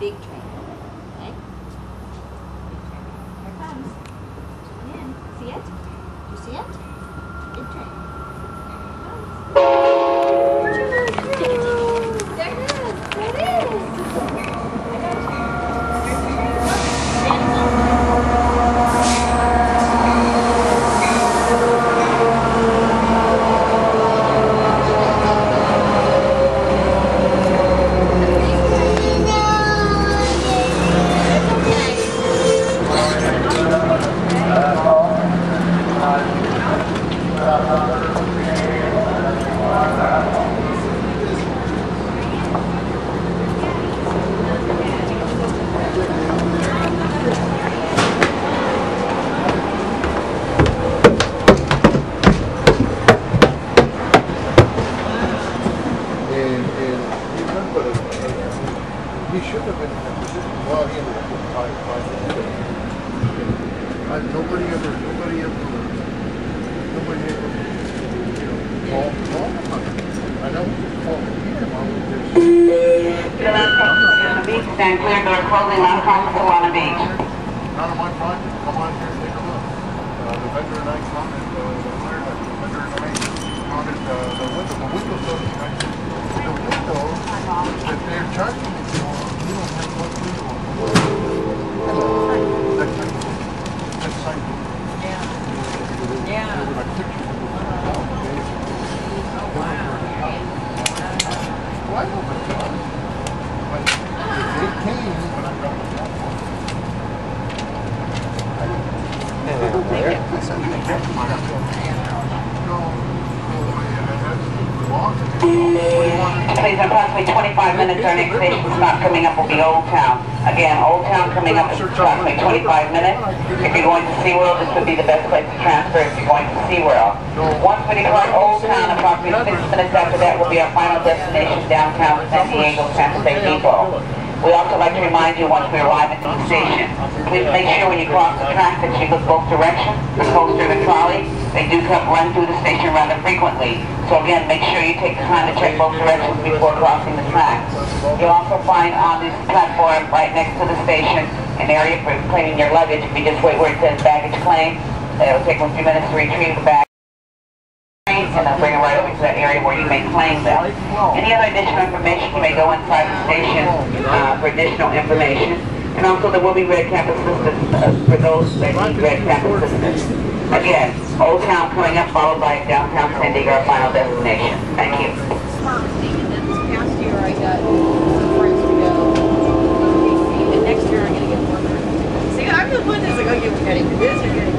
big train. Okay? Here it comes. Tune in. See it? Do you see it? Big train. There it is. There it is. He should have been in that position. Well, he ended up with five. Nobody ever, called on him. I know called him. Solana Beach, stand clear, door closing, last call for Solana Beach. None of my project, come on here and take a look. The vendor and I commented, the window, that they're charging you for, you don't have what to do. That site. Yeah. There were like pictures of the Oh, wow. Why over time? But they came when I got the platform. Please, approximately 25 minutes, our next station stop coming up will be Old Town. Again, Old Town coming up is approximately 25 minutes. If you're going to SeaWorld, this would be the best place to transfer if you're going to SeaWorld. Once we depart Old Town, approximately 6 minutes after that will be our final destination, downtown San Diego Santa Fe Depot. We also like to remind you once we arrive at the station, please make sure when you cross the track that you look both directions. The coaster and the trolley, they do run through the station rather frequently. So again, make sure you take the time to check both directions before crossing the track. You'll also find on this platform right next to the station an area for claiming your luggage. If you just wait where it says baggage claim, it'll take 1 few minutes to retrieve the bag. And they'll bring it right over to that area where you may claim them. Any other additional information, you may go inside the station for additional information. And also there will be red cap assistance for those that need red cap assistance. Again, Old Town coming up, followed by downtown San Diego, our final destination. Thank you. And then this past year I got some friends to go. And next year I'm going to get more friends. See, I'm the one that's like, oh, you're getting this, you're getting